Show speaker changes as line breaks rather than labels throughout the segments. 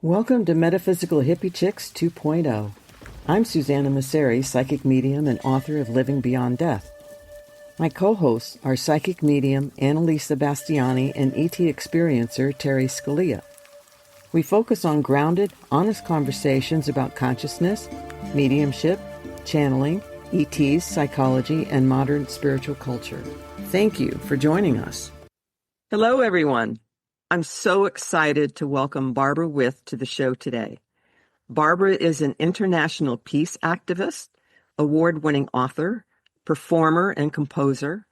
Welcome to Metaphysical Hippie Chicks 2.0. I'm Susanna Masseri, psychic medium and author of Living Beyond Death. My co-hosts are psychic medium Annalisa Bastiani and ET experiencer Terry Scalia. We focus on grounded, honest conversations about consciousness, mediumship, channeling, ETs, psychology, and modern spiritual culture. Thank you for joining us. Hello, everyone. I'm so excited to welcome Barbara With to the show today. Barbara is an international peace activist, award-winning author, performer and composer,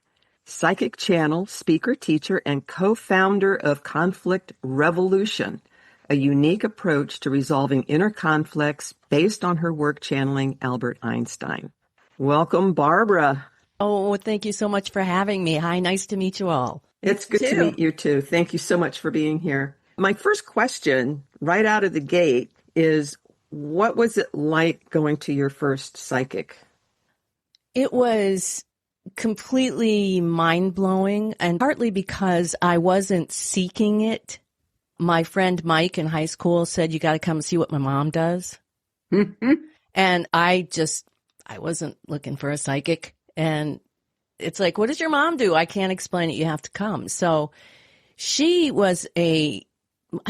psychic channel, speaker, teacher, and co-founder of Conflict Revolution, a unique approach to resolving inner conflicts based on her work channeling Albert Einstein. Welcome, Barbara.
Oh, thank you so much for having me. Hi, nice to meet you all.
It's good to meet you, too. Thank you so much for being here. My first question, right out of the gate, is what was it like going to your first psychic?
It was completely mind-blowing, and partly because I wasn't seeking it. My friend Mike in high school said, you got to come see what my mom does. And I wasn't looking for a psychic. And it's like, what does your mom do? I can't explain it. You have to come. So she was I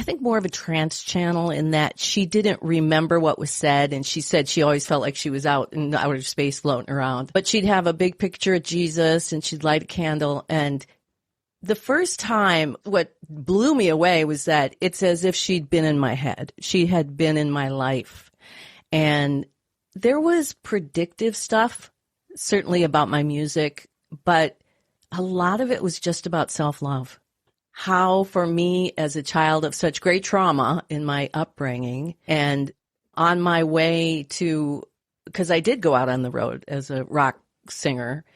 think more of a trance channel in that she didn't remember what was said. And she said she always felt like she was out in outer space floating around. But she'd have a big picture of Jesus and she'd light a candle. And the first time, what blew me away was that it's as if she'd been in my head. She had been in my life. And there was predictive stuff, certainly about my music, but a lot of it was just about self-love. How, for me, as a child of such great trauma in my upbringing and on my way to, because I did go out on the road as a rock singer,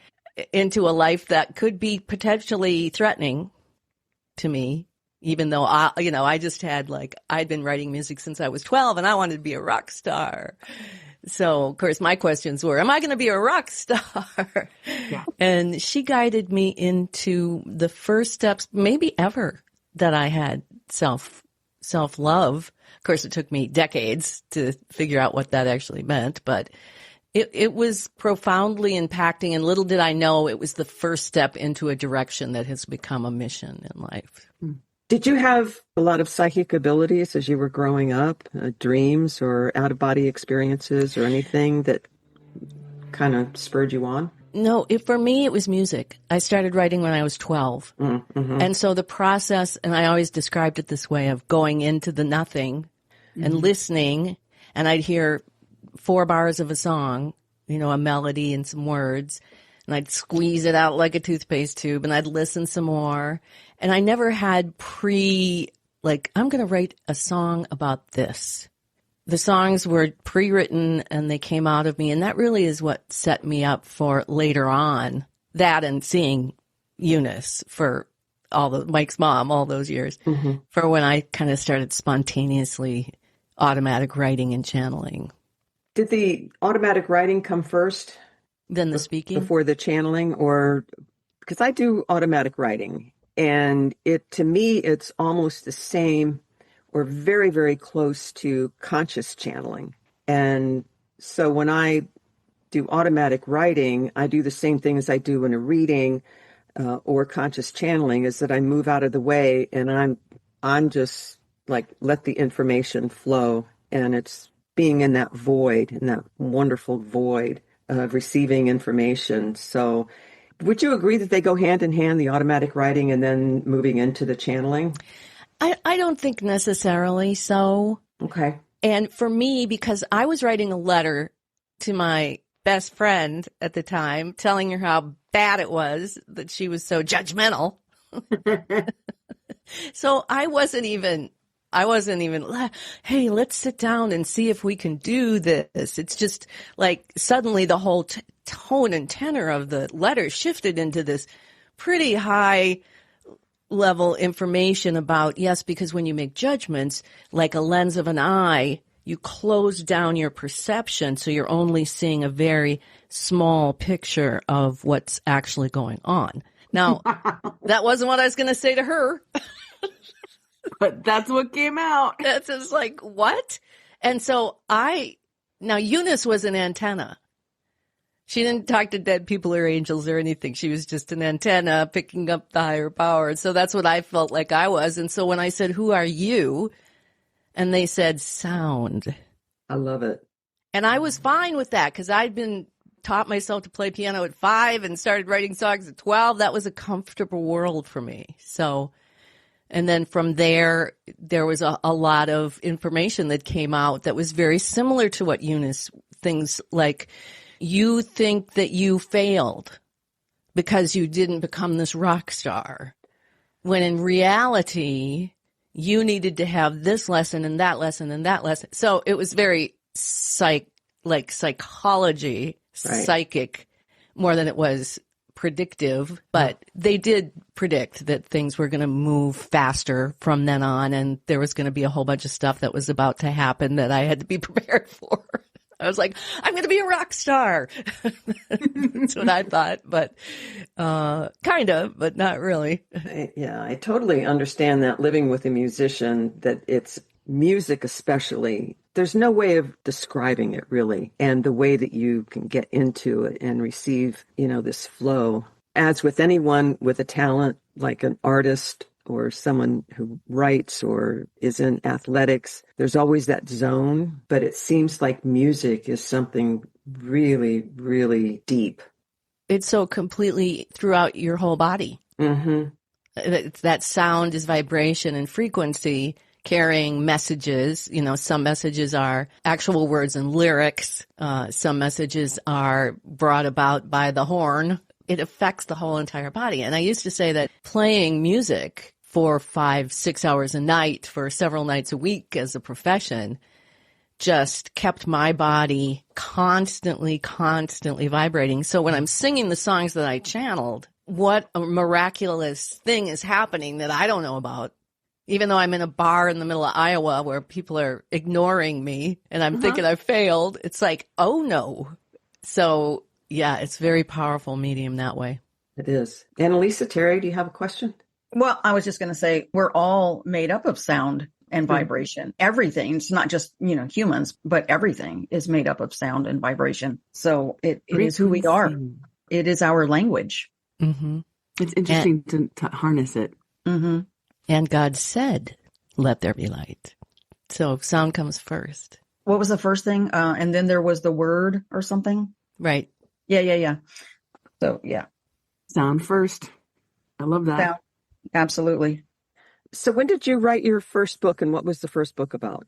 into a life that could be potentially threatening to me, even though I just had I'd been writing music since I was 12 and I wanted to be a rock star. So, of course, my questions were, am I going to be a rock star? Yeah. And she guided me into the first steps, maybe ever, that I had self-love. Of course, it took me decades to figure out what that actually meant, but it was profoundly impacting, and little did I know it was the first step into a direction that has become a mission in life.
Did you have a lot of psychic abilities as you were growing up, dreams or out-of-body experiences or anything that kind of spurred you on?
No, for me, it was music. I started writing when I was 12. Mm-hmm. And so the process, and I always described it this way, of going into the nothing and listening, and I'd hear 4 bars of a song, a melody and some words, and I'd squeeze it out like a toothpaste tube, and I'd listen some more. And I never had I'm going to write a song about this. The songs were pre-written and they came out of me. And that really is what set me up for later on. That and seeing Eunice for Mike's mom all those years. Mm-hmm. For when I kind of started spontaneously automatic writing and channeling.
Did the automatic writing come first?
Then the speaking?
Before the channeling? Or because I do automatic writing. And to me, it's almost the same or very, very close to conscious channeling. And so when I do automatic writing, I do the same thing as I do in a reading or conscious channeling, is that I move out of the way and I'm just let the information flow. And it's being in that void, in that wonderful void of receiving information. So would you agree that they go hand in hand, the automatic writing and then moving into the channeling?
I don't think necessarily so.
Okay.
And for me, because I was writing a letter to my best friend at the time, telling her how bad it was that she was so judgmental. So I wasn't even, hey, let's sit down and see if we can do this. It's just suddenly the whole tone and tenor of the letter shifted into this pretty high level information about, yes, because when you make judgments, like a lens of an eye, you close down your perception. So you're only seeing a very small picture of what's actually going on. Now, that wasn't what I was going to say to her.
But that's what came out.
That's just like, what? And so now Eunice was an antenna. She didn't talk to dead people or angels or anything. She was just an antenna picking up the higher power. So that's what I felt like I was. And so when I said, who are you? And they said, sound.
I love it.
And I was fine with that because I'd been taught myself to play piano at 5 and started writing songs at 12. That was a comfortable world for me. So, and then from there was a lot of information that came out that was very similar to what Eunice, things like, you think that you failed because you didn't become this rock star, when in reality, you needed to have this lesson and that lesson and that lesson. So it was very psychology,
Right.
psychic, more than it was predictive. But they did predict that things were going to move faster from then on, and there was going to be a whole bunch of stuff that was about to happen that I had to be prepared for. I was like, I'm going to be a rock star. That's what I thought, but kind of, but not really.
I totally understand that, living with a musician, that it's music especially. There's no way of describing it really. And the way that you can get into it and receive, this flow. As with anyone with a talent, like an artist or someone who writes or is in athletics, there's always that zone, but it seems like music is something really, really deep.
It's so completely throughout your whole body.
Mm-hmm.
That sound is vibration and frequency carrying messages. Some messages are actual words and lyrics. Some messages are brought about by the horn. It affects the whole entire body. And I used to say that playing music for 5-6 hours a night for several nights a week as a profession just kept my body constantly vibrating. So when I'm singing the songs that I channeled, what a miraculous thing is happening that I don't know about. Even though I'm in a bar in the middle of Iowa where people are ignoring me and I'm thinking I failed, it's like, oh no. So yeah, it's very powerful medium that way.
It is. Annalisa, Terry, do you have a question?
Well, I was just going to say, we're all made up of sound and vibration. Everything. It's not just, humans, but everything is made up of sound and vibration. So it is who we are. It is our language.
Mm-hmm.
It's interesting to harness it.
Mm-hmm.
And God said, let there be light. So sound comes first.
What was the first thing? And then there was the word or something?
Right.
Yeah. So, yeah.
Sound first. I love that.
Sound. Absolutely.
So when did you write your first book, and what was the first book about?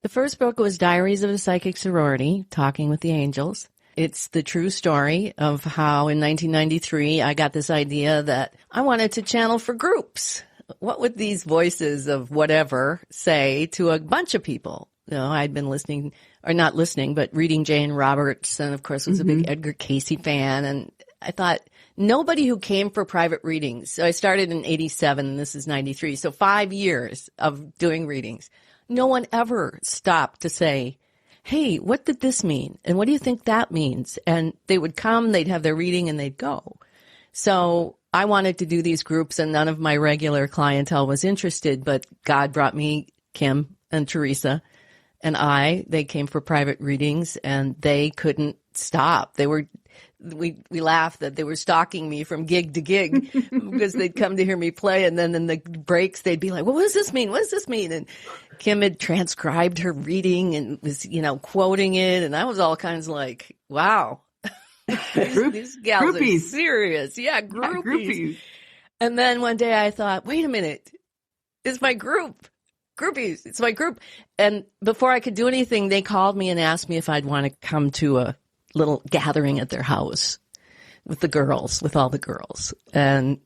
The first book was Diaries of a Psychic Sorority, Talking with the Angels. It's the true story of how in 1993 I got this idea that I wanted to channel for groups. What would these voices of whatever say to a bunch of people? I'd been listening, or not listening, but reading Jane Roberts, and of course was a big Edgar Cayce fan. And I thought, nobody who came for private readings. So I started in 87 and this is 93. So 5 years of doing readings. No one ever stopped to say, hey, what did this mean? And what do you think that means? And they would come, they'd have their reading and they'd go. So I wanted to do these groups and none of my regular clientele was interested, but God brought me Kim and Teresa and they came for private readings and they couldn't stop. We laughed that they were stalking me from gig to gig because they'd come to hear me play. And then in the breaks, they'd be like, well, what does this mean? What does this mean? And Kim had transcribed her reading and was, quoting it. And I was all kinds of like, wow, these gals
groupies.
are serious. Yeah, groupies. And then one day I thought, wait a minute, it's my group. Groupies, it's my group. And before I could do anything, they called me and asked me if I'd want to come to a little gathering at their house with all the girls. And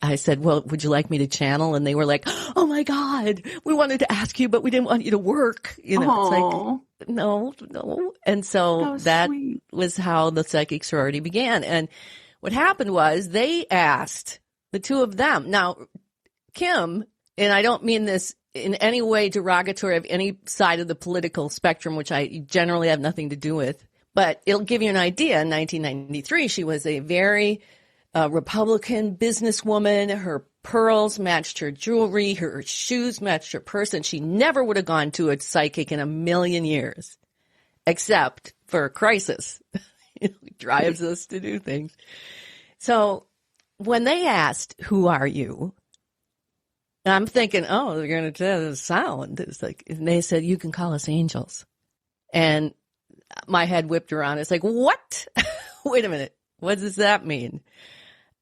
I said, well, would you like me to channel? And they were like, oh my God, we wanted to ask you, but we didn't want you to work. It's like, no. And so that was how the psychic sorority began. And what happened was they asked the two of them. Now, Kim, and I don't mean this in any way derogatory of any side of the political spectrum, which I generally have nothing to do with, but it'll give you an idea. In 1993, she was a very Republican businesswoman. Her pearls matched her jewelry, her shoes matched her purse, and she never would have gone to a psychic in a million years, except for a crisis. It drives us to do things. So when they asked, "Who are you?" I'm thinking, oh, they're going to tell the sound. It's like, and they said, "You can call us angels." And my head whipped around. It's like, what? Wait a minute. What does that mean?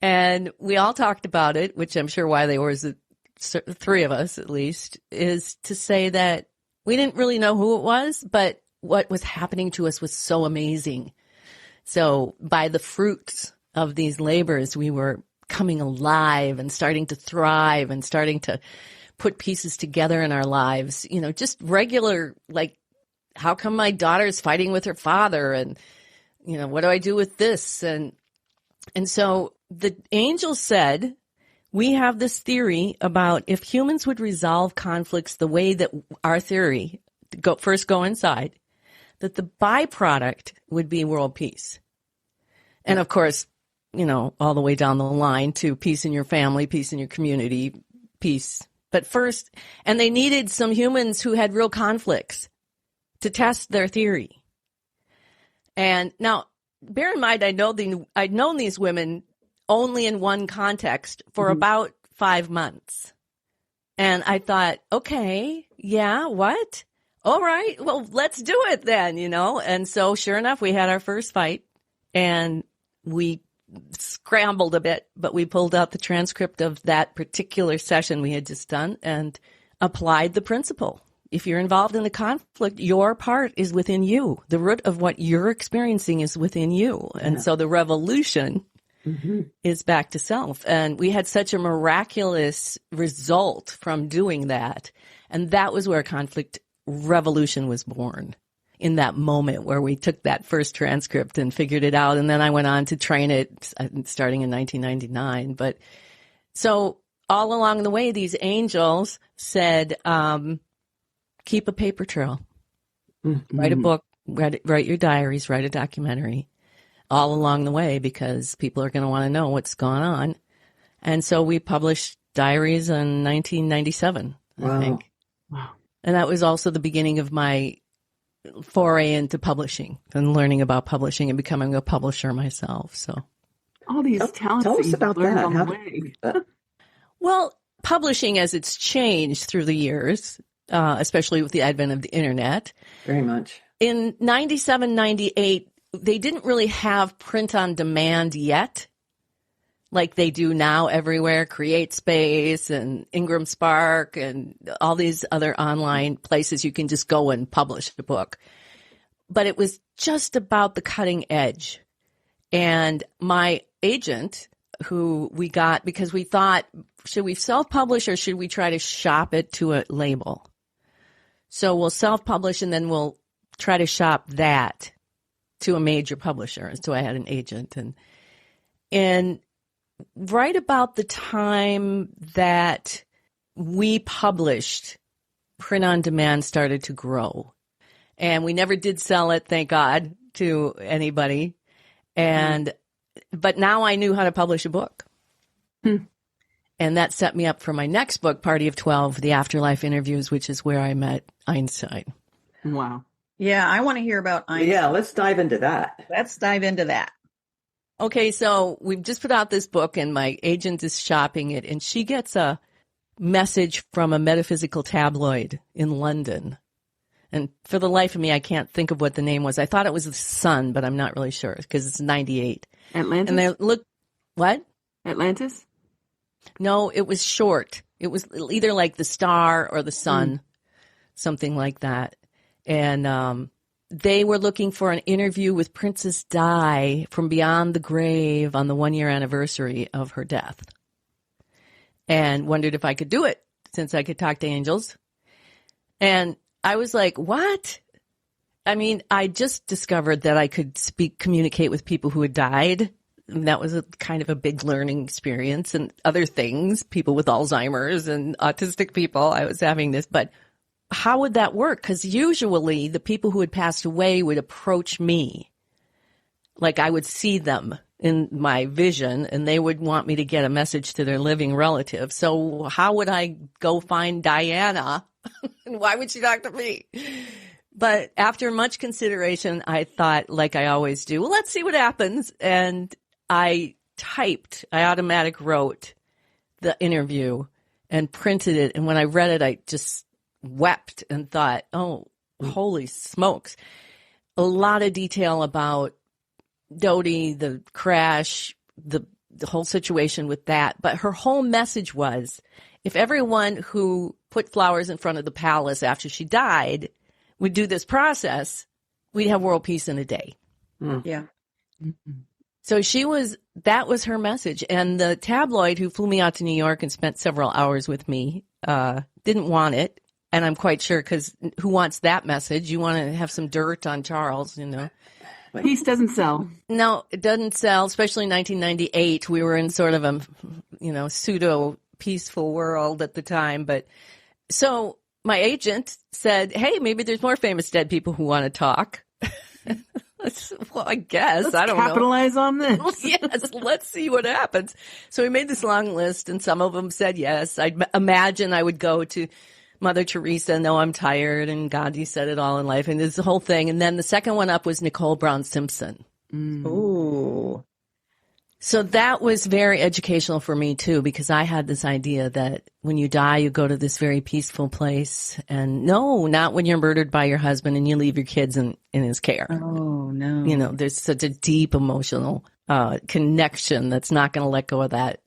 And we all talked about it, which I'm sure why they were, the three of us at least, is to say that we didn't really know who it was, but what was happening to us was so amazing. So by the fruits of these labors, we were coming alive and starting to thrive and starting to put pieces together in our lives, just regular, like, how come my daughter's fighting with her father? And, what do I do with this? And so the angel said, we have this theory about if humans would resolve conflicts the way that our theory, first go inside, that the byproduct would be world peace. And of course, all the way down the line to peace in your family, peace in your community, peace. But first, and they needed some humans who had real conflicts to test their theory. And now, bear in mind, I'd known these women only in one context for about 5 months. And I thought, okay, yeah, what? All right, well, let's do it then, And so sure enough, we had our first fight and we scrambled a bit, but we pulled out the transcript of that particular session we had just done and applied the principle. If you're involved in a conflict, your part is within you. The root of what you're experiencing is within you. And so the revolution is back to self. And we had such a miraculous result from doing that. And that was where conflict revolution was born, in that moment where we took that first transcript and figured it out. And then I went on to train it starting in 1999. But so all along the way, these angels said, keep a paper trail, write a book, write your diaries, write a documentary all along the way, because people are going to want to know what's going on. And so we published diaries in 1997, I think. Wow. And that was also the beginning of my foray into publishing and learning about publishing and becoming a publisher myself. So
all these talents.
Tell us about that.
On the way.
Well, publishing as it's changed through the years, especially with the advent of the internet.
Very much.
In 97, 98, they didn't really have print on demand yet, like they do now everywhere, CreateSpace and Ingram Spark and all these other online places you can just go and publish the book. But it was just about the cutting edge. And my agent, who we got because we thought, should we self-publish or should we try to shop it to a label? So we'll self-publish and then we'll try to shop that to a major publisher. So I had an agent. And right about the time that we published, print on demand started to grow. And we never did sell it, thank God, to anybody. But now I knew how to publish a book. And that set me up for my next book, Party of 12, The Afterlife Interviews, which is where I met Einstein.
Wow.
Yeah, I want to hear about Einstein.
Yeah, let's dive into that.
Let's dive into that.
Okay, so we've just put out this book and my agent is shopping it and she gets a message from a metaphysical tabloid in London. And for the life of me, I can't think of what the name was. I thought it was The Sun, but I'm not really sure because it's 98.
Atlantis?
And they look, what?
Atlantis?
No, it was short. It was either like The Star or The Sun, something like that. And they were looking for an interview with Princess Di from beyond the grave on the 1-year anniversary of her death. And wondered if I could do it since I could talk to angels. And I was like, what? I mean, I just discovered that I could communicate with people who had died. And that was a kind of a big learning experience and other things, people with Alzheimer's and autistic people. I was having this, but how would that work? Because usually the people who had passed away would approach me. Like I would see them in my vision, and they would want me to get a message to their living relative. So how would I go find Diana? And why would she talk to me? But after much consideration, I thought, like I always do, well, let's see what happens. And I automatic wrote the interview and printed it. And when I read it, I just wept and thought, oh, holy smokes. A lot of detail about Dodie, the crash, the whole situation with that. But her whole message was, if everyone who put flowers in front of the palace after she died would do this process, we'd have world peace in a day.
Yeah.
So that was her message. And the tabloid who flew me out to New York and spent several hours with me didn't want it. And I'm quite sure, because who wants that message? You want to have some dirt on Charles, you know.
Peace doesn't sell.
No, it doesn't sell, especially in 1998. We were in sort of a, pseudo peaceful world at the time. But so my agent said, hey, maybe there's more famous dead people who want to talk. Well, I guess.
Let's
I don't know.
capitalize on this.
Yes, let's see what happens. So we made this long list, and some of them said yes. I'd imagine I would go to Mother Teresa, no, I'm tired, and Gandhi said it all in life, and this whole thing. And then the second one up was Nicole Brown Simpson.
Ooh.
So that was very educational for me, too, because I had this idea that when you die, you go to this very peaceful place. And no, not when you're murdered by your husband and you leave your kids in his care.
Oh, no.
There's such a deep emotional connection that's not going to let go of that,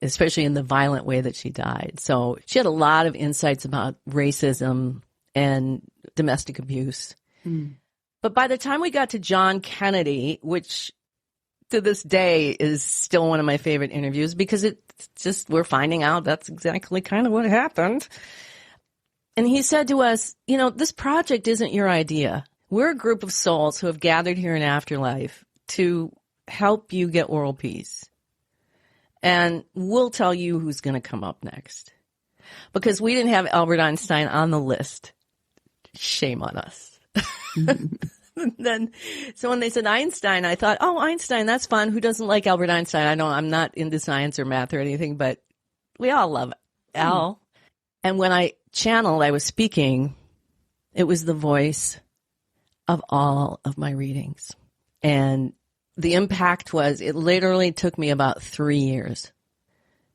especially in the violent way that she died. So she had a lot of insights about racism and domestic abuse. But by the time we got to John Kennedy, which to this day is still one of my favorite interviews, because it's just, we're finding out that's exactly kind of what happened. And he said to us, this project isn't your idea. We're a group of souls who have gathered here in afterlife to help you get world peace. And we'll tell you who's going to come up next. Because we didn't have Albert Einstein on the list. Shame on us. So when they said Einstein, I thought, oh, Einstein, that's fun. Who doesn't like Albert Einstein? I'm not into science or math or anything, but we all love Al. And when I was speaking, it was the voice of all of my readings. And the impact was, it literally took me about 3 years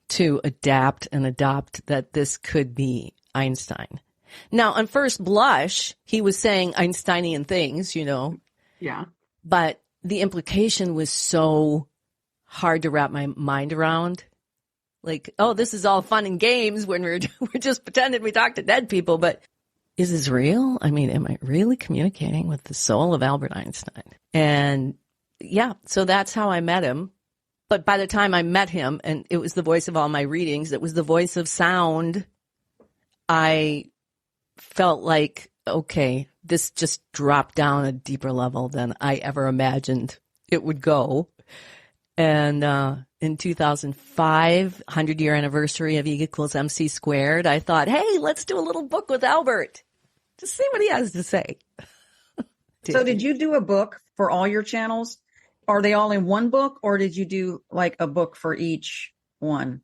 to adapt and adopt that this could be Einstein. Now, on first blush, he was saying Einsteinian things,
Yeah.
but the implication was so hard to wrap my mind around. Like, oh, this is all fun and games when we're just pretending we talk to dead people, but is this real? I mean, am I really communicating with the soul of Albert Einstein? And yeah, so that's how I met him. But by the time I met him, and it was the voice of all my readings, it was the voice of sound, I felt like, okay, this just dropped down a deeper level than I ever imagined it would go. And in 2005, 100-year anniversary of E equals MC squared, I thought, hey, let's do a little book with Albert. Just see what he has to say.
So did you do a book for all your channels? Are they all in one book, or did you do like a book for each one?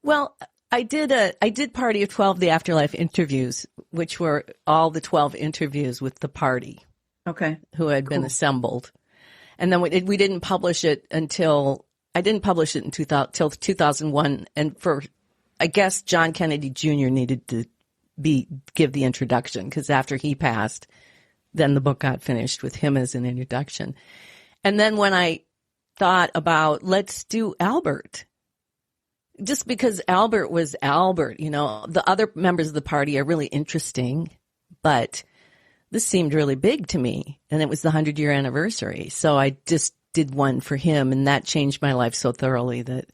Well, I did Party of 12, the Afterlife interviews, which were all the 12 interviews with the party.
Okay.
Who had been assembled. And then we didn't publish it until 2001. And I guess John Kennedy Jr. needed to give the introduction, because after he passed, then the book got finished with him as an introduction. And then when I thought about, let's do Albert, just because Albert was Albert, the other members of the party are really interesting, but this seemed really big to me. And it was the 100-year anniversary. So I just did one for him, and that changed my life so thoroughly that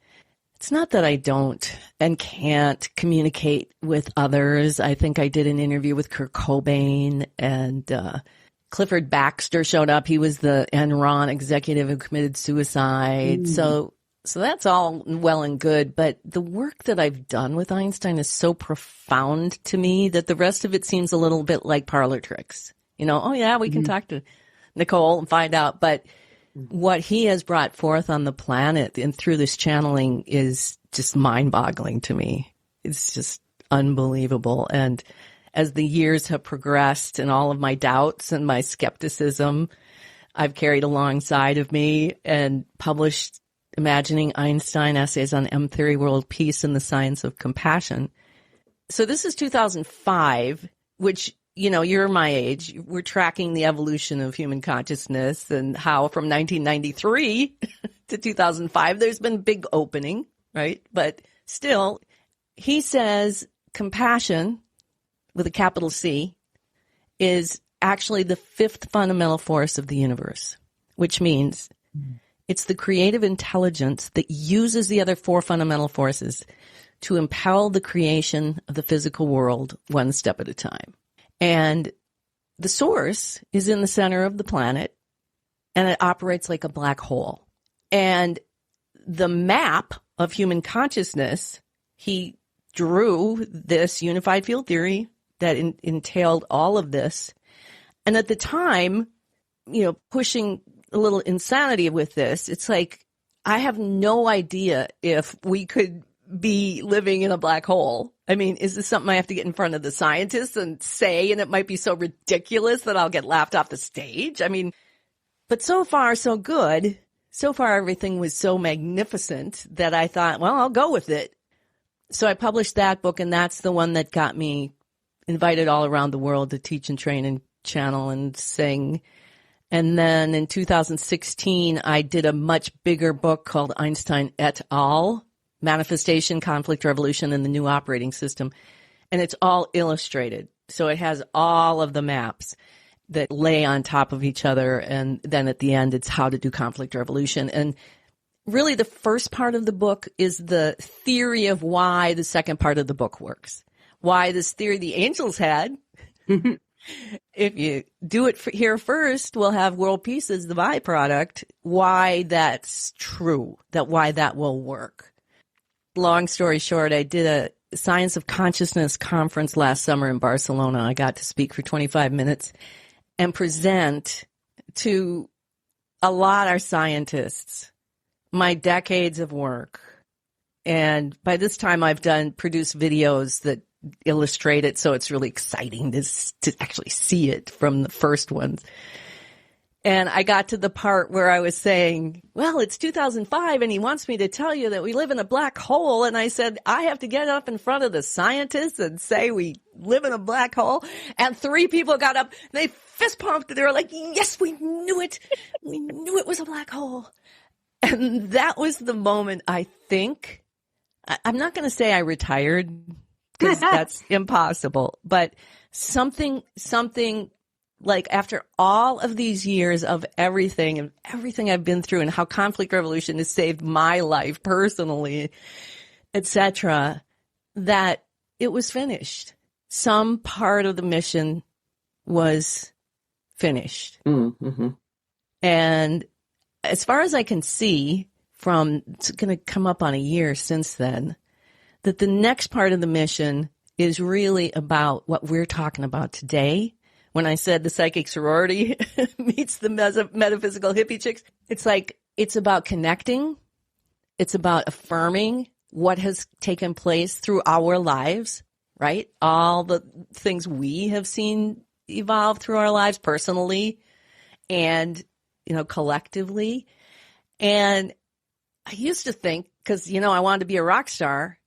it's not that I don't and can't communicate with others. I think I did an interview with Kurt Cobain, and Clifford Baxter showed up. He was the Enron executive who committed suicide. So that's all well and good, but the work that I've done with Einstein is so profound to me that the rest of it seems a little bit like parlor tricks. Oh yeah, we can talk to Nicole and find out, but what he has brought forth on the planet and through this channeling is just mind-boggling to me. It's just unbelievable. And as the years have progressed and all of my doubts and my skepticism I've carried alongside of me and published Imagining Einstein Essays on M-Theory, World Peace, and the Science of Compassion. So this is 2005, which, you know, you're my age. We're tracking the evolution of human consciousness and how from 1993 to 2005, there's been big opening, right? But still, he says compassion, with a capital C, is actually the fifth fundamental force of the universe, which means it's the creative intelligence that uses the other four fundamental forces to impel the creation of the physical world one step at a time. And the source is in the center of the planet, and it operates like a black hole. And the map of human consciousness, he drew this unified field theory that entailed all of this. And at the time, you know, pushing a little insanity with this, it's like, I have no idea if we could be living in a black hole. I mean, is this something I have to get in front of the scientists and say, and it might be so ridiculous that I'll get laughed off the stage? I mean, but so far, so good. So far, everything was so magnificent that I thought, well, I'll go with it. So I published that book, and that's the one that got me invited all around the world to teach and train and channel and sing. And then in 2016, I did a much bigger book called Einstein et al., Manifestation, Conflict, Revolution, and the New Operating System. And it's all illustrated. So it has all of the maps that lay on top of each other. And then at the end, it's how to do conflict revolution. And really the first part of the book is the theory of why the second part of the book works. Why this theory the angels had. If you do it here first, we'll have world peace as the byproduct. Why that's true, why that will work. Long story short, I did a Science of Consciousness conference last summer in Barcelona. I got to speak for 25 minutes and present to a lot of scientists my decades of work. And by this time, I've produced videos that illustrate it, so it's really exciting to actually see it from the first ones. And I got to the part where I was saying, well, it's 2005 and he wants me to tell you that we live in a black hole. And I said, I have to get up in front of the scientists and say we live in a black hole. And 3 people got up, they fist pumped. They were like, yes, we knew it. We knew it was a black hole. And that was the moment I think, I'm not going to say I retired because that's impossible, but something like after all of these years of everything and everything I've been through and how conflict revolution has saved my life personally, etc., that it was finished. Some part of the mission was finished. Mm-hmm. And as far as I can see from, it's going to come up on a year since then, that the next part of the mission is really about what we're talking about today. When I said the psychic sorority meets the metaphysical hippie chicks, it's like, it's about connecting. It's about affirming what has taken place through our lives, right? All the things we have seen evolve through our lives personally and, collectively. And I used to think, because, I wanted to be a rock star,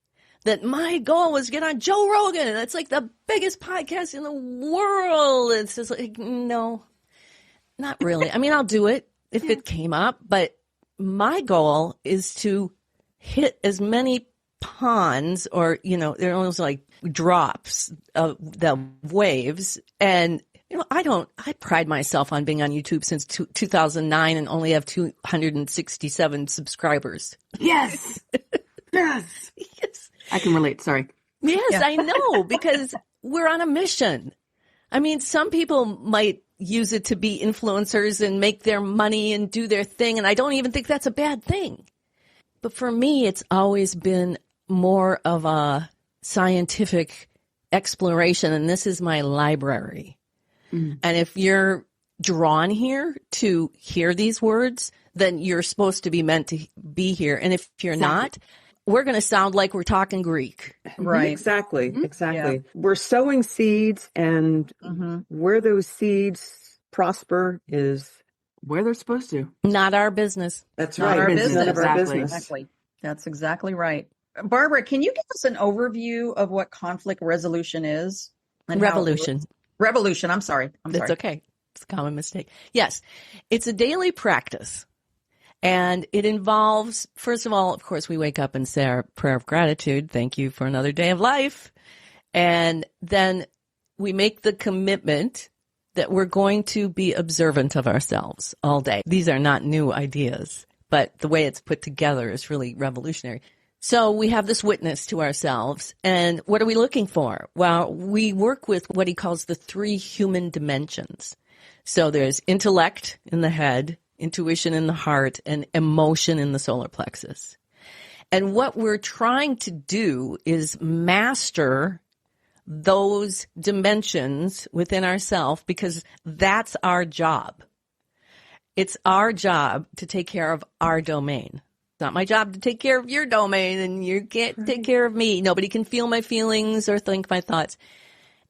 that my goal was to get on Joe Rogan. It's like the biggest podcast in the world. It's just like, no, not really. I mean, I'll do it if it came up, but my goal is to hit as many ponds or, they're almost like drops of the waves. And, I pride myself on being on YouTube since 2009 and only have 267 subscribers.
Yes. Yes.
Yes.
I can relate. Sorry.
Yes,
Yeah.
I know, because we're on a mission. I mean, some people might use it to be influencers and make their money and do their thing, and I don't even think that's a bad thing. But for me, it's always been more of a scientific exploration, and this is my library. Mm. And if you're drawn here to hear these words, then you're supposed to be meant to be here. And if you're not, we're going to sound like we're talking Greek.
Right.
Exactly. Exactly.
Yeah.
We're sowing seeds, and where those seeds prosper is where they're supposed to.
Not our business.
That's
Not
right.
our
It's
business.
none of our
Exactly.
business.
Exactly. That's exactly right. Barbara, can you give us an overview of what conflict resolution is? And how it
Revolution.
works? Revolution. I'm sorry.
That's okay. It's a common mistake. Yes. It's a daily practice. And it involves, first of all, of course, we wake up and say our prayer of gratitude. Thank you for another day of life. And then we make the commitment that we're going to be observant of ourselves all day. These are not new ideas, but the way it's put together is really revolutionary. So we have this witness to ourselves. And what are we looking for? Well, we work with what he calls the 3 human dimensions. So there's intellect in the head, intuition in the heart, and emotion in the solar plexus. And what we're trying to do is master those dimensions within ourselves, because that's our job. It's our job to take care of our domain. It's not my job to take care of your domain, and you can't take care of me. Nobody can feel my feelings or think my thoughts.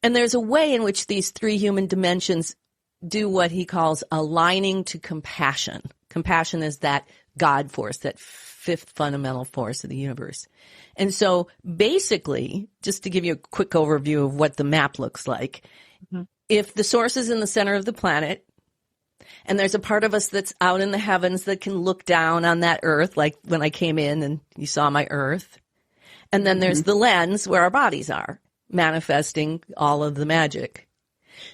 And there's a way in which these 3 human dimensions do what he calls aligning to compassion. Compassion is that God force, that 5th fundamental force of the universe. And so basically, just to give you a quick overview of what the map looks like, if the source is in the center of the planet, and there's a part of us that's out in the heavens that can look down on that earth, like when I came in and you saw my earth, and then there's the lens where our bodies are, manifesting all of the magic.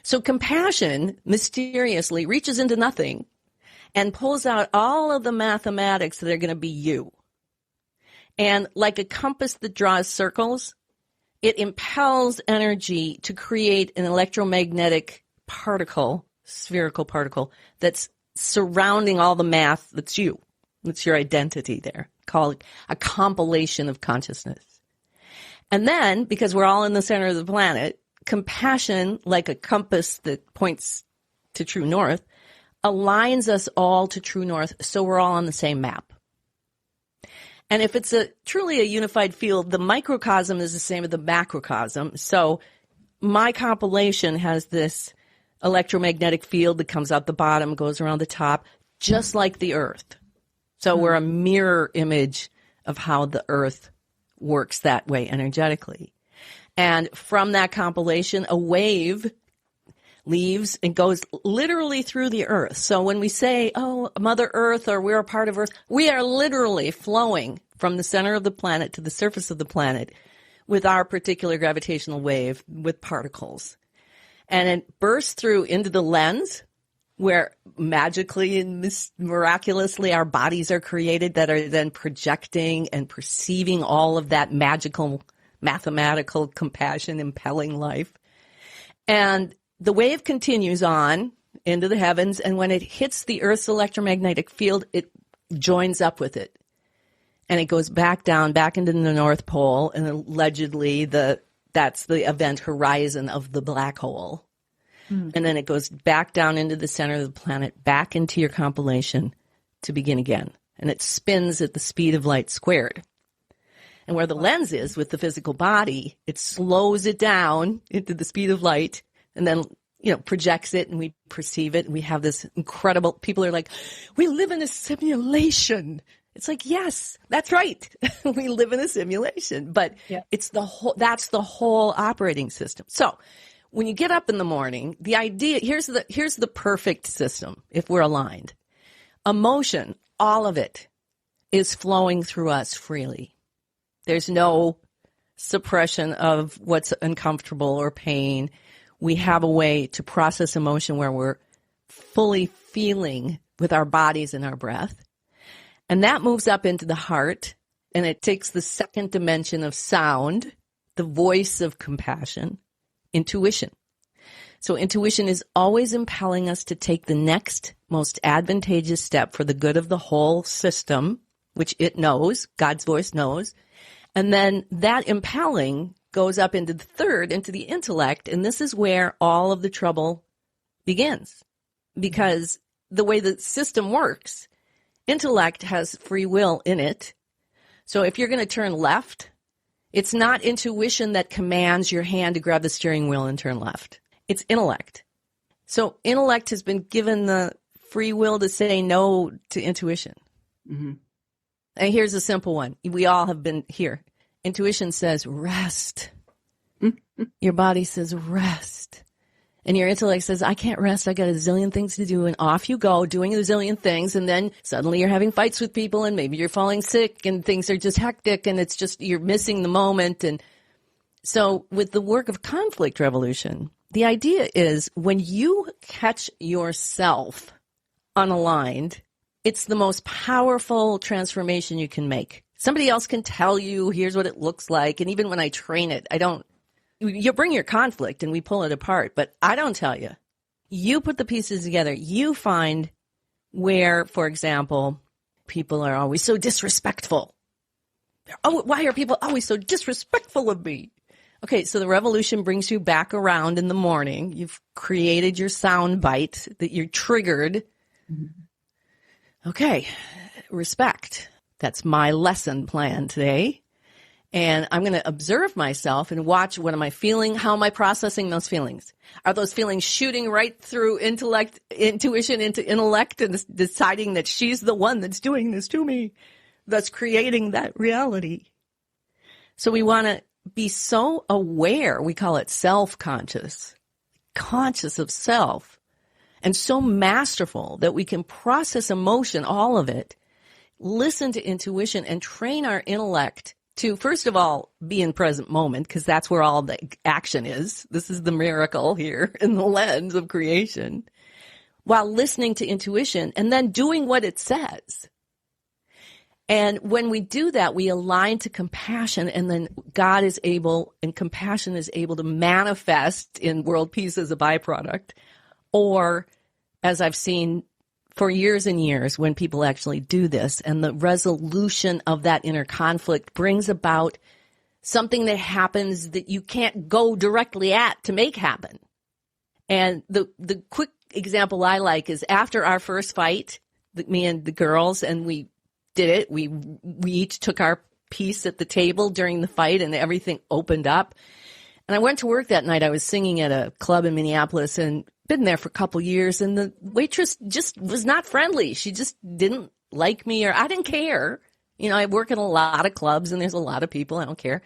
So compassion mysteriously reaches into nothing and pulls out all of the mathematics that are going to be you. And like a compass that draws circles, it impels energy to create an electromagnetic particle, spherical particle, that's surrounding all the math that's you. It's your identity there, called a compilation of consciousness. And then, because we're all in the center of the planet, compassion, like a compass that points to true north, aligns us all to true north, so we're all on the same map. And if it's truly a unified field, the microcosm is the same as the macrocosm. So my compilation has this electromagnetic field that comes out the bottom, goes around the top, just like the earth. So we're a mirror image of how the earth works that way energetically. And from that compilation, a wave leaves and goes literally through the earth. So when we say, oh, Mother Earth, or we're a part of Earth, we are literally flowing from the center of the planet to the surface of the planet with our particular gravitational wave with particles. And it bursts through into the lens, where magically and miraculously our bodies are created that are then projecting and perceiving all of that magical, mathematical compassion impelling life. And the wave continues on into the heavens, and when it hits the Earth's electromagnetic field, it joins up with it. And it goes back down, back into the North Pole, and allegedly that's the event horizon of the black hole. And then it goes back down into the center of the planet, back into your compilation to begin again. And it spins at the speed of light squared. And where the lens is with the physical body, it slows it down into the speed of light, and then, projects it, and we perceive it. And we have this incredible, people are like, we live in a simulation. It's like, yes, that's right. We live in a simulation, but it's that's the whole operating system. So when you get up in the morning, the idea, here's the perfect system if we're aligned. Emotion, all of it, is flowing through us freely. There's no suppression of what's uncomfortable or pain. We have a way to process emotion where we're fully feeling with our bodies and our breath. And that moves up into the heart, and it takes the 2nd dimension of sound, the voice of compassion, intuition. So intuition is always impelling us to take the next most advantageous step for the good of the whole system, which it knows, God's voice knows. And then that impelling goes up into the 3rd, into the intellect, and this is where all of the trouble begins. because the way the system works, intellect has free will in it. So if you're going to turn left, it's not intuition that commands your hand to grab the steering wheel and turn left. It's intellect. So intellect has been given the free will to say no to intuition. Mm-hmm. And here's a simple one. We all have been here. Intuition says rest. Your body says rest. And your intellect says, I can't rest. I got a zillion things to do. And off you go doing a zillion things. And then suddenly you're having fights with people and maybe you're falling sick and things are just hectic and it's just, you're missing the moment. And so with the work of conflict revolution, the idea is when you catch yourself unaligned, it's the most powerful transformation you can make. Somebody else can tell you, here's what it looks like. And even when I train it, you bring your conflict and we pull it apart, but I don't tell you. You put the pieces together. You find where, for example, people are always so disrespectful. Oh, why are people always so disrespectful of me? Okay, so the revolution brings you back around in the morning. You've created your sound bite that you're triggered. Okay, respect. That's my lesson plan today. And I'm going to observe myself and watch, what am I feeling? How am I processing those feelings? Are those feelings shooting right through intuition into intellect and deciding that she's the one that's doing this to me, thus creating that reality? So we want to be so aware, we call it self-conscious, conscious of self, and so masterful that we can process emotion, all of it, listen to intuition, and train our intellect to, first of all, be in present moment, because that's where all the action is. This is the miracle here in the lens of creation, while listening to intuition and then doing what it says. And when we do that, we align to compassion, and then God is able, and compassion is able to manifest in world peace as a byproduct. Or, as I've seen for years and years, when people actually do this, and the resolution of that inner conflict brings about something that happens that you can't go directly at to make happen. And the quick example I like is after our first fight, me and the girls, and we did it. We each took our piece at the table during the fight, and everything opened up. And I went to work that night. I was singing at a club in Minneapolis and been there for a couple years. And the waitress just was not friendly. She just didn't like me, or I didn't care. You know, I work in a lot of clubs and there's a lot of people. I don't care.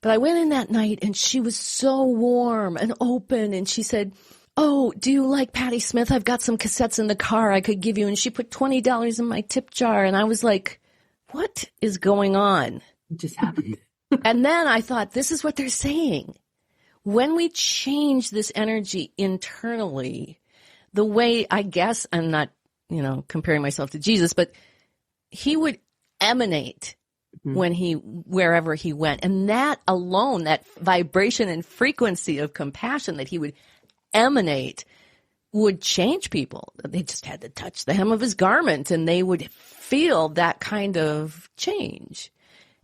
But I went in that night and she was so warm and open. And she said, oh, do you like Patti Smith? I've got some cassettes in the car I could give you. And she put $20 in my tip jar. And I was like, what is going on?
It just happened.
And then I thought, this is what they're saying. When we change this energy internally, the way, I guess, I'm not, comparing myself to Jesus, but he would emanate wherever he went. And that alone, that vibration and frequency of compassion that he would emanate would change people. They just had to touch the hem of his garment and they would feel that kind of change.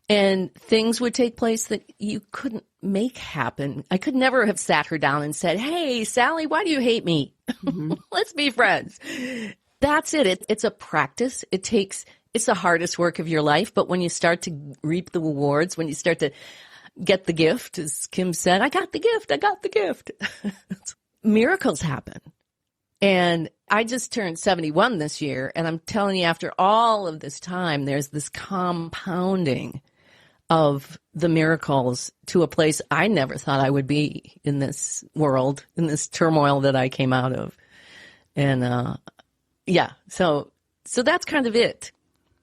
And things would take place that you couldn't make happen. I could never have sat her down and said, hey, Sally, why do you hate me? Let's be friends. That's it. It's a practice. It's the hardest work of your life. But when you start to reap the rewards, when you start to get the gift, as Kim said, I got the gift. Miracles happen. And I just turned 71 this year. And I'm telling you, after all of this time, there's this compounding of the miracles to a place I never thought I would be in this world, in this turmoil that I came out of. And, so that's kind of it.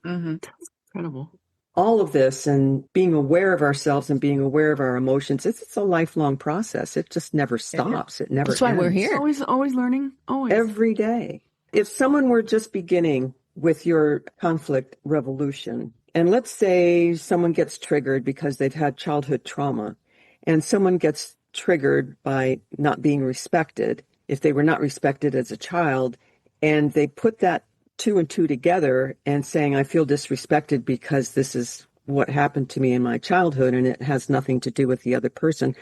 Mm-hmm. That's incredible. All of this and being aware of ourselves and being aware of our emotions, it's a lifelong process. It just never stops. It never
That's why
ends.
we're here.
Always learning. Always. Every day. If someone were just beginning with your conflict revolution, and let's say someone gets triggered because they've had childhood trauma, and someone gets triggered by not being respected, if they were not respected as a child, and they put that 2 and 2 together and saying, I feel disrespected because this is what happened to me in my childhood and it has nothing to do with the other person.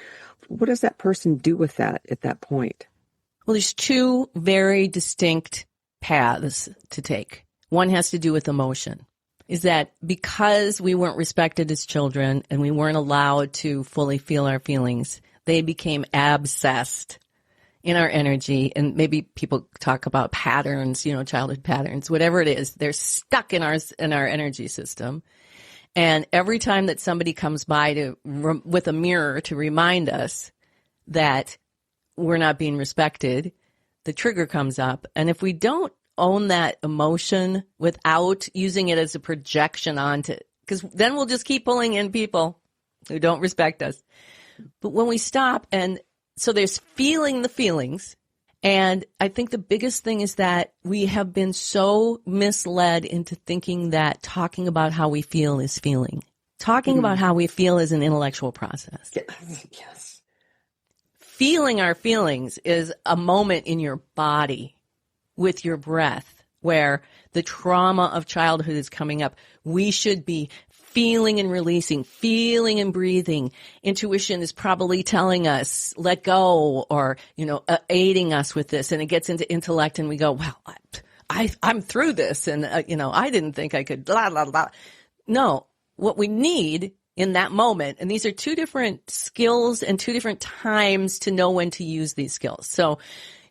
What does that person do with that at that point?
Well, there's two very distinct paths to take. One has to do with emotion. Is that because we weren't respected as children and we weren't allowed to fully feel our feelings, they became abscessed in our energy. And maybe people talk about patterns, childhood patterns, whatever it is, they're stuck in our energy system. And every time that somebody comes by with a mirror to remind us that we're not being respected, the trigger comes up. And if we don't own that emotion without using it as a projection onto, because then we'll just keep pulling in people who don't respect us. But when we stop, and so there's feeling the feelings. And I think the biggest thing is that we have been so misled into thinking that talking about how we feel is feeling. Talking about how we feel is an intellectual process.
Yes.
Feeling our feelings is a moment in your body with your breath where the trauma of childhood is coming up. We should be feeling and releasing, feeling and breathing. Intuition is probably telling us, let go, or, aiding us with this. And it gets into intellect and we go, well, I'm through this. And, I didn't think I could, blah, blah, blah. No, what we need in that moment, and these are two different skills and two different times to know when to use these skills. So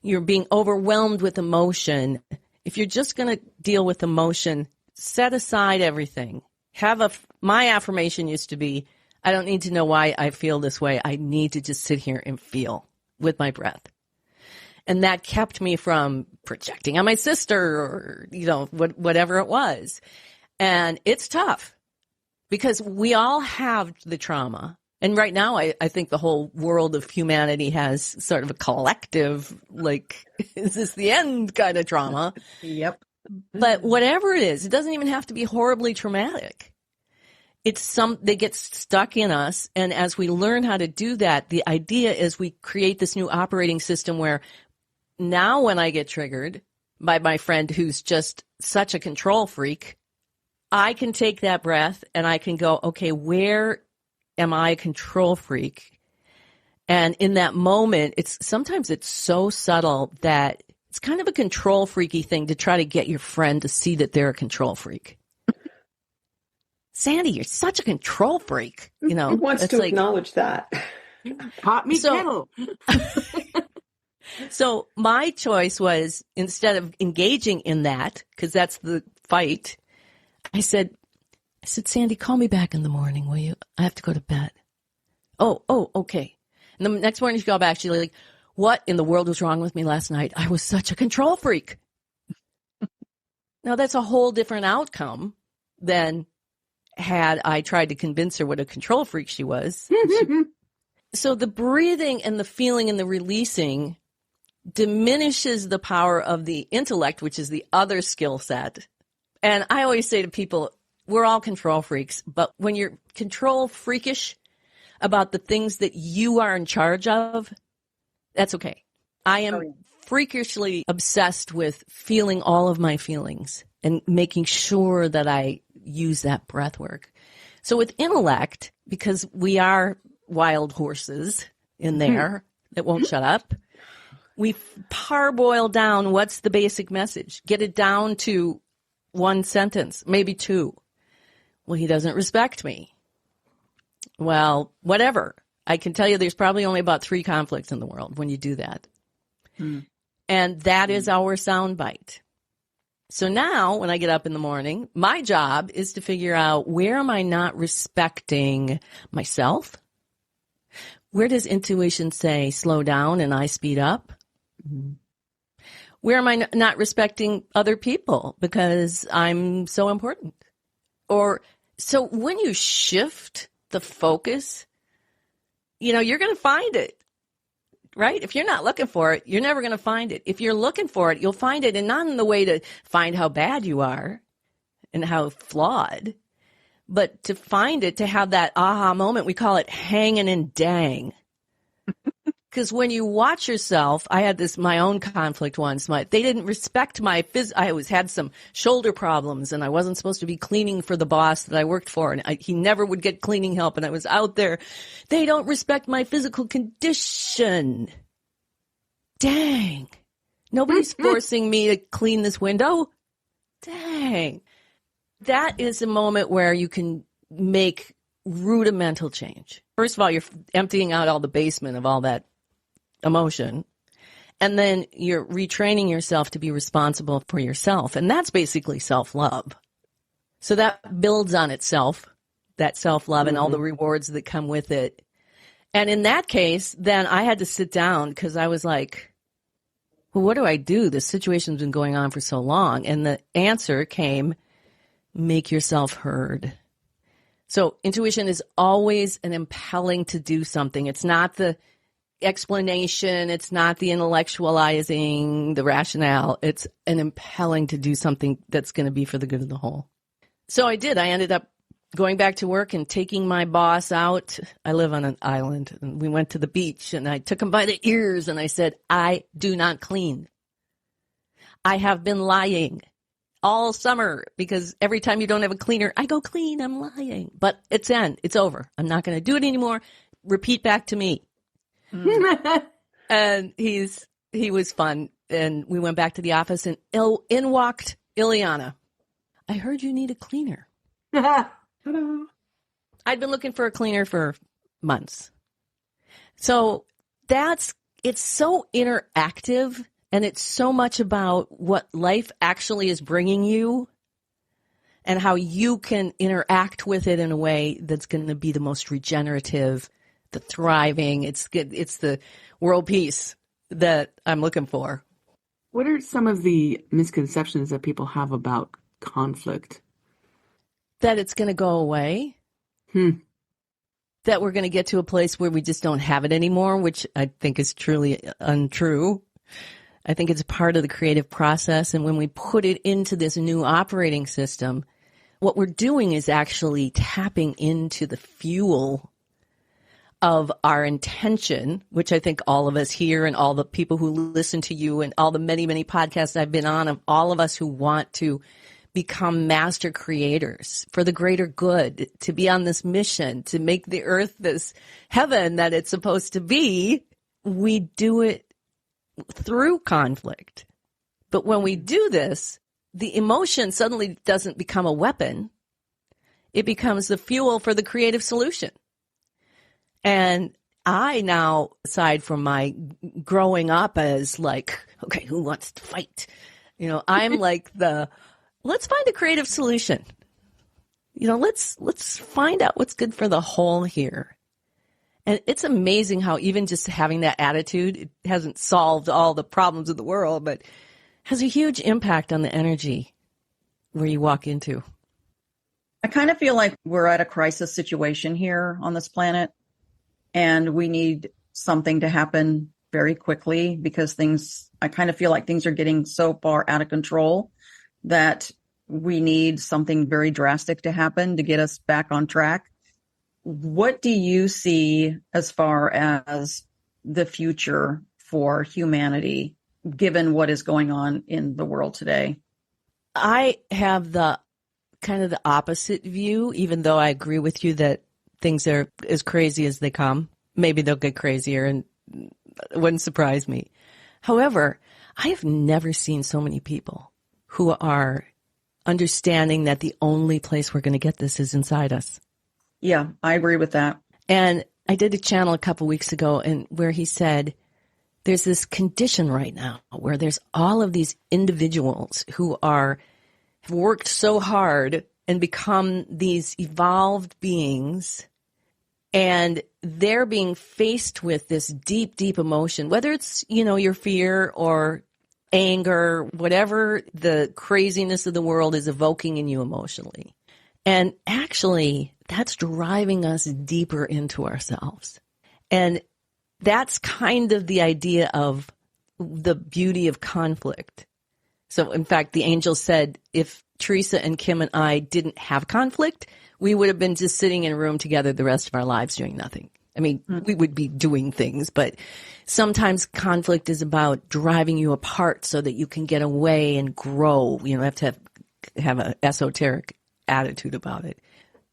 you're being overwhelmed with emotion. If you're just going to deal with emotion, set aside everything. My affirmation used to be, I don't need to know why I feel this way. I need to just sit here and feel with my breath. And that kept me from projecting on my sister or, whatever it was. And it's tough because we all have the trauma. And right now, I think the whole world of humanity has sort of a collective, is this the end kind of trauma?
Yep.
But whatever it is, it doesn't even have to be horribly traumatic. They get stuck in us. And as we learn how to do that, the idea is we create this new operating system where now when I get triggered by my friend who's just such a control freak, I can take that breath and I can go, okay, where am I a control freak? And in that moment, sometimes it's so subtle that it's kind of a control freaky thing to try to get your friend to see that they're a control freak. Sandy, you're such a control freak.
Who wants to acknowledge that?
Pop me kettle.
So my choice was, instead of engaging in that, because that's the fight, I said, Sandy, call me back in the morning, will you? I have to go to bed. Oh, okay. And the next morning she got back, she's like, what in the world was wrong with me last night? I was such a control freak. Now that's a whole different outcome than had I tried to convince her what a control freak she was. So the breathing and the feeling and the releasing diminishes the power of the intellect, which is the other skill set. And I always say to people, we're all control freaks, but when you're control freakish about the things that you are in charge of, that's okay. I am freakishly obsessed with feeling all of my feelings and making sure that I use that breath work. So with intellect, because we are wild horses in there that won't shut up, we parboil down what's the basic message, get it down to one sentence, maybe two. Well, he doesn't respect me. Well, whatever. I can tell you there's probably only about 3 conflicts in the world when you do that. And that is our soundbite. So now when I get up in the morning, my job is to figure out, where am I not respecting myself? Where does intuition say slow down and I speed up? Where am I not respecting other people because I'm so important? So when you shift the focus, you're going to find it, right? If you're not looking for it, you're never going to find it. If you're looking for it, you'll find it, and not in the way to find how bad you are and how flawed, but to find it, to have that aha moment. We call it hanging and dang. Because when you watch yourself, I had my own conflict once. They didn't respect I always had some shoulder problems, and I wasn't supposed to be cleaning for the boss that I worked for, and he never would get cleaning help, and I was out there. They don't respect my physical condition. dang, nobody's forcing me to clean this window. Dang. That is a moment where you can make rudimental change. First of all, you're emptying out all the basement of all that emotion. And then you're retraining yourself to be responsible for yourself. And that's basically self-love. So that builds on itself, that self-love and all the rewards that come with it. And in that case, then I had to sit down because I was like, well, what do I do? This situation's been going on for so long. And the answer came, make yourself heard. So intuition is always an impelling to do something. It's not the explanation. It's not the intellectualizing, the rationale. It's an impelling to do something that's going to be for the good of the whole. So I did. I ended up going back to work and taking my boss out. I live on an island, and we went to the beach, and I took him by the ears, and I said, I do not clean. I have been lying all summer because every time you don't have a cleaner, I go clean. I'm lying. But it's over. I'm not going to do it anymore. Repeat back to me. And he was fun. And we went back to the office, and in walked Ileana. I heard you need a cleaner.
Ta-da.
I'd been looking for a cleaner for months. So it's so interactive, and it's so much about what life actually is bringing you and how you can interact with it in a way that's going to be the most regenerative, the thriving. It's the world peace that I'm looking for.
What are some of the misconceptions that people have about conflict?
That it's going to go away. That we're going to get to a place where we just don't have it anymore, which I think is truly untrue. I think it's part of the creative process. And when we put it into this new operating system, what we're doing is actually tapping into the fuel of our intention, which I think all of us here and all the people who listen to you and all the many, many podcasts I've been on, of all of us who want to become master creators for the greater good, to be on this mission, to make the earth this heaven that it's supposed to be. We do it through conflict. But when we do this, the emotion suddenly doesn't become a weapon. It becomes the fuel for the creative solution. And I now, aside from my growing up as like, okay, who wants to fight? I'm like let's find a creative solution. Let's find out what's good for the whole here. And it's amazing how even just having that attitude, it hasn't solved all the problems of the world, but has a huge impact on the energy where you walk into.
I kind of feel like we're at a crisis situation here on this planet, and we need something to happen very quickly because I kind of feel like things are getting so far out of control that we need something very drastic to happen to get us back on track. What do you see as far as the future for humanity, given what is going on in the world today?
I have the kind of the opposite view, even though I agree with you that things are as crazy as they come. Maybe they'll get crazier, and it wouldn't surprise me. However, I have never seen so many people who are understanding that the only place we're going to get this is inside us.
Yeah, I agree with that.
And I did a channel a couple weeks ago where he said, there's this condition right now where there's all of these individuals who have worked so hard and become these evolved beings, and they're being faced with this deep, deep emotion, whether it's, your fear or anger, whatever the craziness of the world is evoking in you emotionally. And actually, that's driving us deeper into ourselves. And that's kind of the idea of the beauty of conflict. So, in fact, the angel said, if Teresa and Kim and I didn't have conflict, we would have been just sitting in a room together the rest of our lives doing nothing. I mean, we would be doing things, but sometimes conflict is about driving you apart so that you can get away and grow. You have to have an esoteric attitude about it.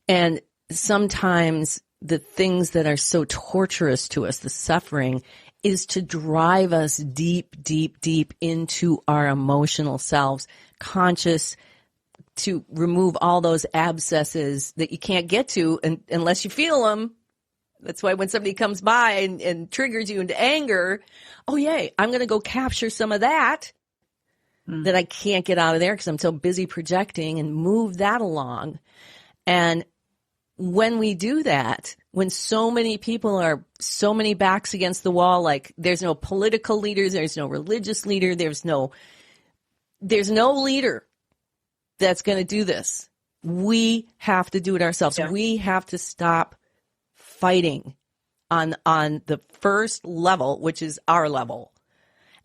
And sometimes the things that are so torturous to us, the suffering, is to drive us deep, deep, deep into our emotional selves, conscious, to remove all those abscesses that you can't get to unless you feel them. That's why when somebody comes by and triggers you into anger, oh, yay, I'm going to go capture some of that that I can't get out of there because I'm so busy projecting, and move that along. And when we do that, when so many people are so many backs against the wall, like there's no political leaders, there's no religious leader, there's no leader that's going to do this. We have to do it ourselves. Yeah. We have to stop fighting on the first level, which is our level.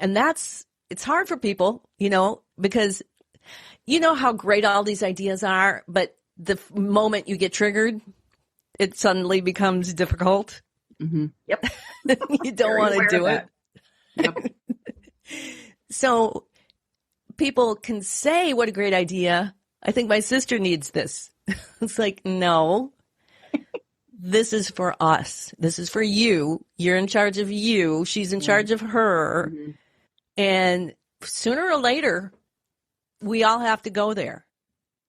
And it's hard for people, because you know how great all these ideas are, but the moment you get triggered, it suddenly becomes difficult.
Mm-hmm.
Yep.
You don't want to do it.
Yep.
So people can say, what a great idea. I think my sister needs this. It's like, no, this is for us. This is for you. You're in charge of you. She's in charge of her. Mm-hmm. And sooner or later, we all have to go there.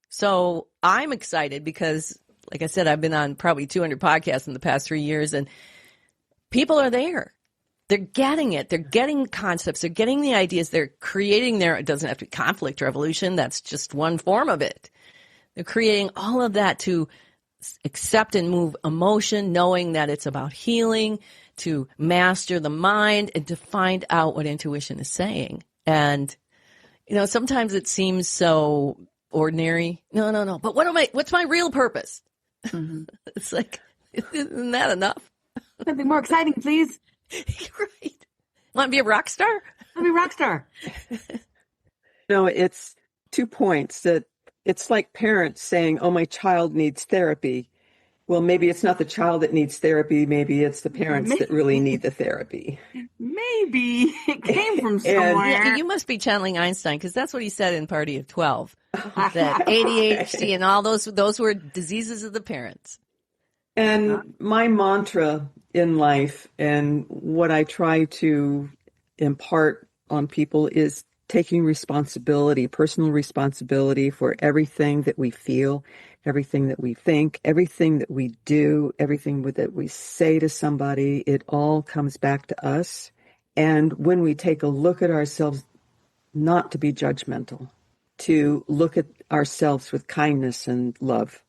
So I'm excited because, like I said, I've been on probably 200 podcasts in the past 3 years, and people are there. They're getting it. They're getting concepts. They're getting the ideas. They're creating it doesn't have to be conflict revolution. That's just one form of it. They're creating all of that to accept and move emotion, knowing that it's about healing, to master the mind, and to find out what intuition is saying. And, sometimes it seems so ordinary. No. But what's my real purpose? Mm-hmm. It's like, isn't that enough?
Something more exciting, please.
Right. Want to be a rock star?
Let me rock star.
No, it's 2 points that it's like parents saying, oh, my child needs therapy. Well, maybe it's not the child that needs therapy. Maybe it's the parents that really need the therapy.
Maybe it came from somewhere.
Yeah, you must be channeling Einstein, because that's what he said in Party of 12. That ADHD and all those were diseases of the parents.
And my mantra in life, and what I try to impart on people, is taking responsibility, personal responsibility for everything that we feel, everything that we think, everything that we do, everything that we say to somebody. It all comes back to us. And when we take a look at ourselves, not to be judgmental, to look at ourselves with kindness and love.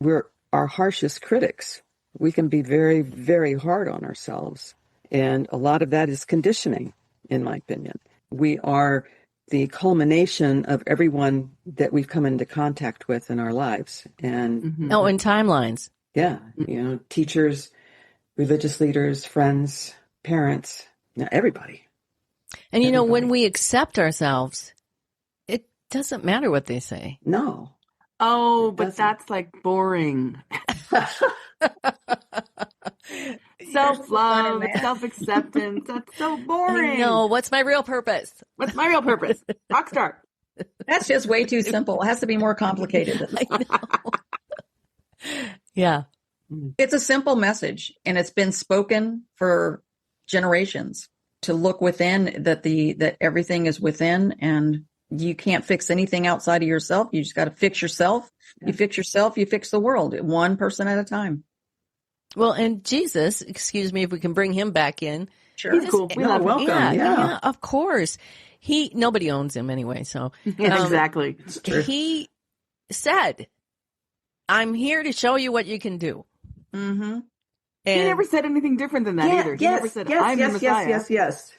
We're our harshest critics. We can be very, very hard on ourselves. And a lot of that is conditioning, in my opinion. We are the culmination of everyone that we've come into contact with in our lives. And
in timelines.
Yeah. Teachers, religious leaders, friends, parents, everybody.
And when we accept ourselves, it doesn't matter what they say.
No.
Oh, but that's like boring. Self-love, self-acceptance. That's so boring.
No, what's my real purpose?
What's my real purpose? Rockstar.
That's just way too simple. It has to be more complicated.
I know. Yeah.
It's a simple message, and it's been spoken for generations, to look within, that everything is within, and you can't fix anything outside of yourself. You just got to fix yourself. You fix yourself, you fix the world, one person at a time.
Well, and Jesus, excuse me if we can bring him back in.
Sure.
He's cool. We love him.
Welcome.
Yeah, of course. Nobody owns him anyway, so.
Exactly.
He said, I'm here to show you what you can do.
Mm-hmm.
He never said anything different than that either. He never said, I'm the Messiah.
Yes.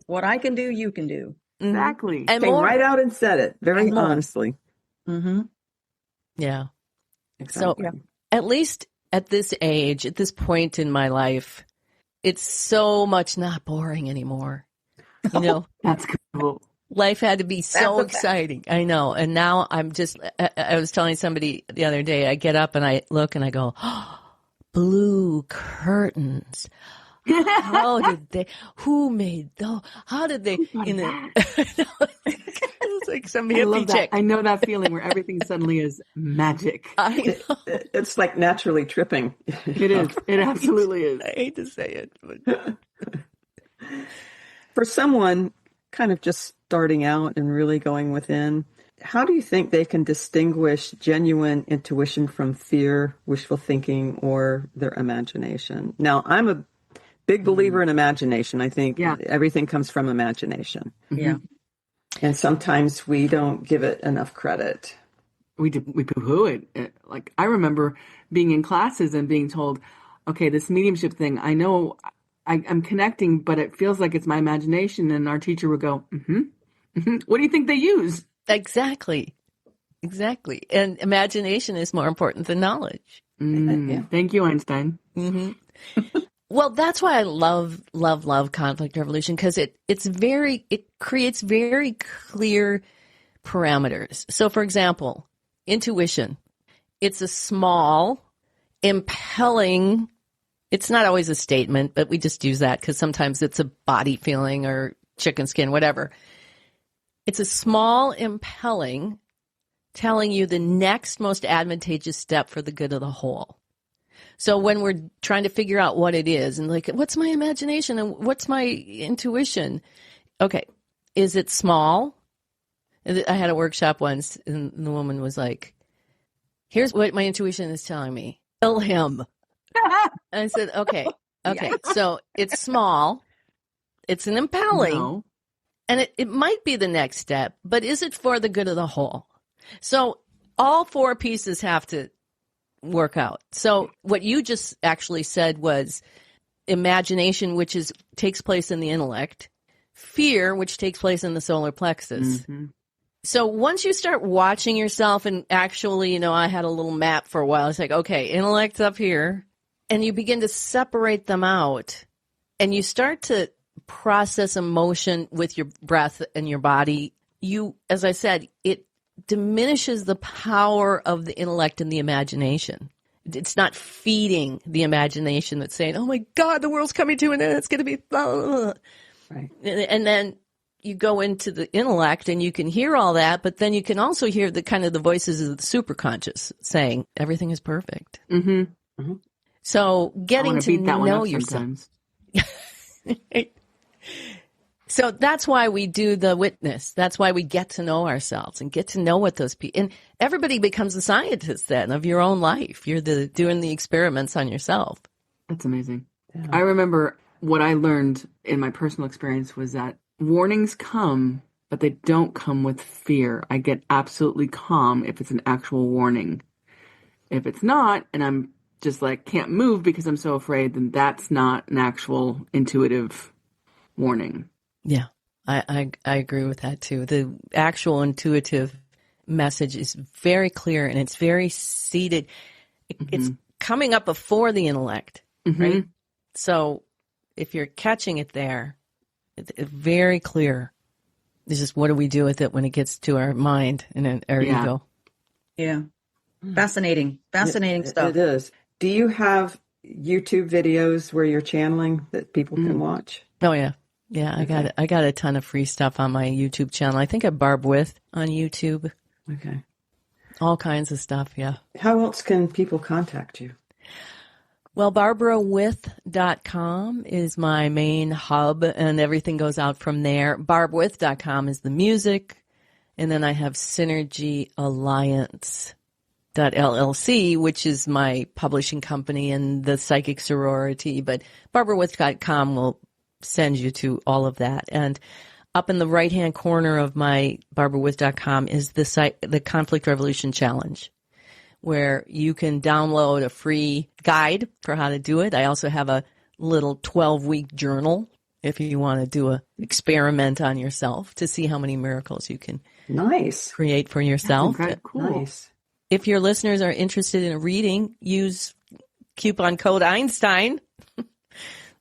What I can do, you can do.
Exactly.
And
came right out and said it very honestly.
Mm-hmm.
Yeah.
Exactly.
So at least at this age, at this point in my life, it's so much not boring anymore.
That's cool.
Life had to be so exciting. I know. And now I'm just, I was telling somebody the other day, I get up and I look and I go, oh, blue curtains. Who made those? How did they, it's like some hippie chick.
I know that feeling where everything suddenly is magic.
I know.
It's like naturally tripping.
It is. It absolutely is.
I hate to say it, but
For someone kind of just starting out and really going within, how do you think they can distinguish genuine intuition from fear, wishful thinking, or their imagination? Now, I'm a big believer in imagination. I think everything comes from imagination.
Yeah.
And sometimes we don't give it enough credit.
We poo-poo it. Like, I remember being in classes and being told, okay, this mediumship thing, I know I'm connecting, but it feels like it's my imagination. And our teacher would go, what do you think they use?
Exactly. And imagination is more important than knowledge.
Thank you, Einstein.
Well, that's why I love conflict resolution, because it creates very clear parameters. So, for example, intuition. It's a small, impelling, it's not always a statement, but we just use that because sometimes it's a body feeling or chicken skin, whatever. It's a small, impelling, telling you the next most advantageous step for the good of the whole. So when we're trying to figure out what it is and like, what's my imagination and what's my intuition? Okay. Is it small? I had a workshop once and the woman was like, here's what my intuition is telling me. Kill him. I said, okay. So it's small. It's an impelling.
No.
And it might be the next step, but is it for the good of the whole? So all four pieces have to work out. So what you just actually said was imagination, which takes place in the intellect, fear, which takes place in the solar plexus. So once you start watching yourself and actually, I had a little map for a while. It's like, okay, intellect's up here. And you begin to separate them out and you start to process emotion with your breath and your body. As I said, it diminishes the power of the intellect and the imagination. It's not feeding the imagination that's saying, oh my God, the world's coming to an end. It's going to be blah, blah, blah.
Right.
And then you go into the intellect and you can hear all that, but then you can also hear the kind of the voices of the superconscious saying everything is perfect. So getting to know yourself. So that's why we do the witness. That's why we get to know ourselves and get to know what those people, and everybody becomes a scientist then of your own life. You're doing the experiments on yourself.
That's amazing. Yeah. I remember what I learned in my personal experience was that warnings come, but they don't come with fear. I get absolutely calm if it's an actual warning. If it's not, and I'm just like can't move because I'm so afraid, then that's not an actual intuitive warning. Yeah,
I agree with that too. The actual intuitive message is very clear and it's very seated. It's coming up before the intellect, right? So if you're catching it there, it's very clear. It's just what do we do with it when it gets to our mind and our ego?
Yeah. Fascinating stuff.
It is. Do you have YouTube videos where you're channeling that people can watch?
Oh, yeah. Yeah, I got a ton of free stuff on my YouTube channel. I think I Barb With on YouTube.
Okay.
All kinds of stuff, yeah.
How else can people contact you?
Well, barbarawith.com is my main hub, and everything goes out from there. Barbwith.com is the music, and then I have Synergy Alliance .llc, which is my publishing company and the psychic sorority, but barbarawith.com will send you to all of that. And up in the right-hand corner of my barbarawith.com is the Conflict Revolution Challenge, where you can download a free guide for how to do it. I also have a little 12-week journal if you want to do an experiment on yourself to see how many miracles you can create for yourself.
That's cool.
Nice.
If your listeners are interested in a reading, use coupon code Einstein.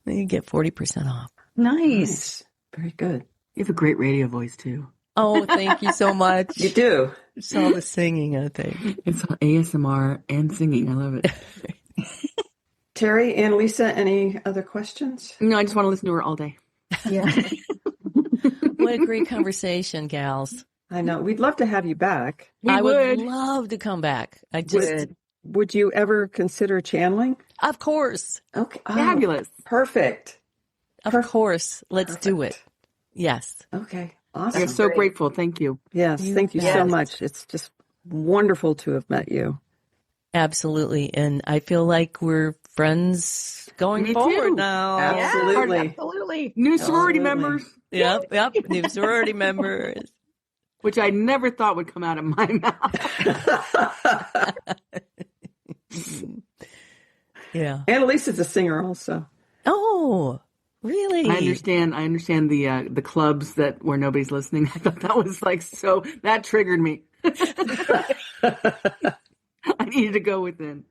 You get 40% off.
Nice.
Very good.
You have a great radio voice, too.
Oh, thank you so much.
You do.
It's all the singing, I think.
It's ASMR and singing. I love it.
Terry and Lisa, any other questions?
No, I just want to listen to her all day.
Yeah.
What a great conversation, gals.
I know. We'd love to have you back.
I would love to come back.
Would you ever consider channeling?
Of course.
Okay.
Fabulous.
Perfect.
Of course. Let's do it. Yes.
Okay. Awesome.
I'm so grateful. Thank you.
Yes. Thank you so much. It's just wonderful to have met you.
Absolutely. And I feel like we're friends going
Me
forward
too.
now.
Absolutely.
Yeah, absolutely.
New sorority members,
Yep. New sorority members.
which I never thought would come out of my mouth.
Yeah.
Annalisa's a singer also.
Oh, really?
I understand the clubs where nobody's listening. I thought that was that triggered me. I needed to go within.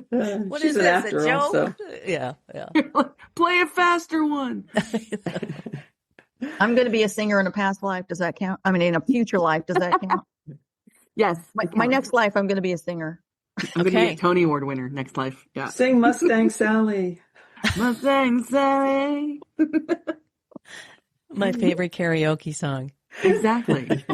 What
She's
is
an
this,
actor
a joke?
also.
Yeah.
Play a faster one.
I'm going to be a singer in a past life. Does that count? I mean, in a future life, does that count?
Yes.
My next life, I'm going to be a singer.
I'm going to be a Tony Award winner next life. Yeah.
Sing Mustang Sally.
Mustang Sally.
My favorite karaoke song.
Exactly.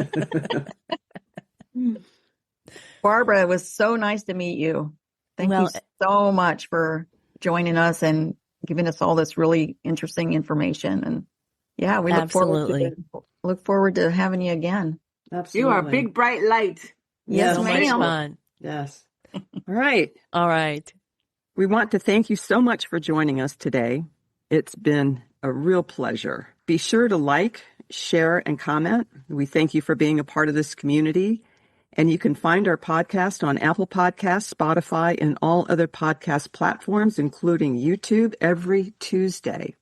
Barbara, it was so nice to meet you. Thank you so much for joining us and giving us all this really interesting information. And yeah, we look forward to having you again.
Absolutely.
You are a big bright light.
Yes,
so
ma'am.
much fun.
Yes. All right.
All right.
We want to thank you so much for joining us today. It's been a real pleasure. Be sure to like, share, and comment. We thank you for being a part of this community. And you can find our podcast on Apple Podcasts, Spotify, and all other podcast platforms, including YouTube, every Tuesday.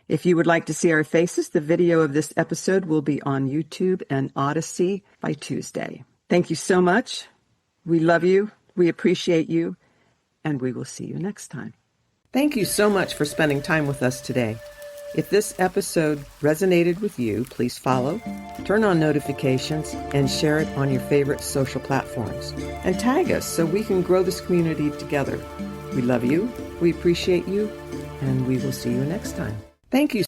If you would like to see our faces, the video of this episode will be on YouTube and Odyssey by Tuesday. Thank you so much. We love you. We appreciate you. And we will see you next time. Thank you so much for spending time with us today. If this episode resonated with you, please follow, turn on notifications, and share it on your favorite social platforms. And tag us so we can grow this community together. We love you, we appreciate you, and we will see you next time. Thank you